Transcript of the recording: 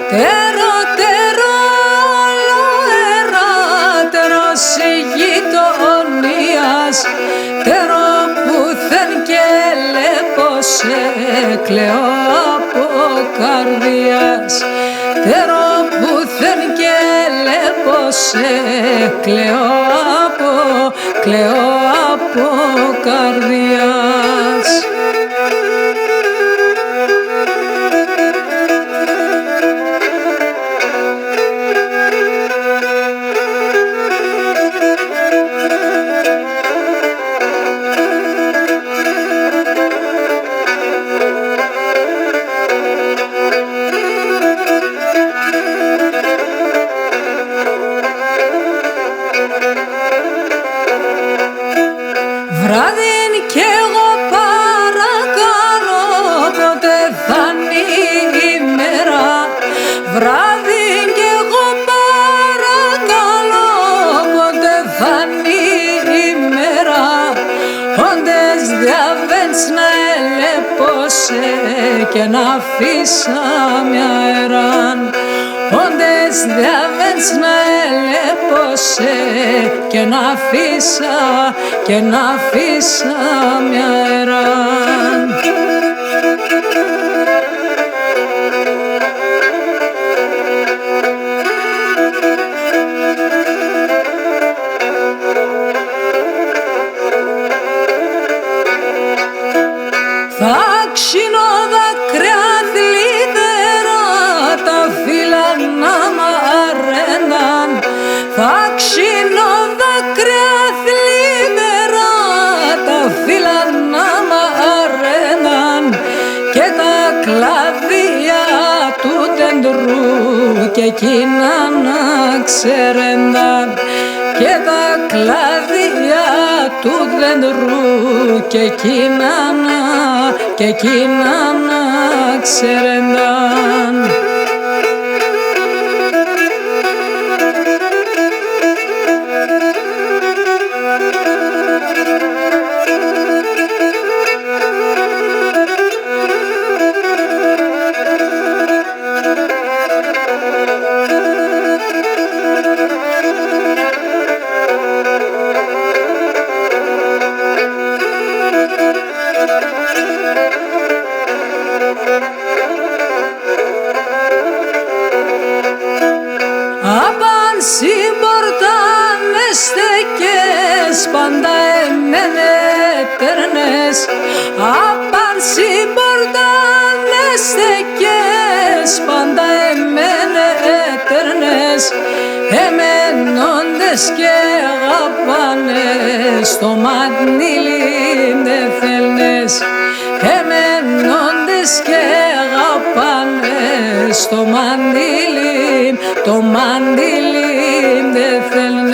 Τέρο, τέρο, όλο εράτερος η γειτονίας, τέρο πουθεν και λέπος έκλαιω από καρδίας, τέρο πουθεν και λέπος έκλαιω από καρδίας. Βράδυν κι εγώ παρακαλώ, πότε θα είναι η μέρα. Βράδυν κι εγώ παρακαλώ, πότε θα είναι η μέρα. Όντες διαβαίνεις να ελέπωσε και να αφήσα μια αεράν. Όντες διαβαίνεις να ελέπωσε και να αφήσα μια αεράν. Θα ξύνω δάκρυα θλιβερά, τα φύλλα να μ' αρέναν. Θα ξύνω δάκρυα θλιβερά, τα φύλλα να μ' αρέναν. Και τα κλαδιά του δέντρου και εκείνα να ξέρενταν. Και τα κλαδιά του δέντρου και εκείνα να ξέρενταν. Απαν συμπορτάνε στεκές, πάντα εμένε τερνές. Απαν συμπορτάνε στεκές, πάντα εμένε τερνές. Εμένοντες και αγαπάνε, στο μαντήλι δε θέλνες. Εμένοντες και αγαπάνε, στο μαντήλι, το μαντήλι δε θέλνες.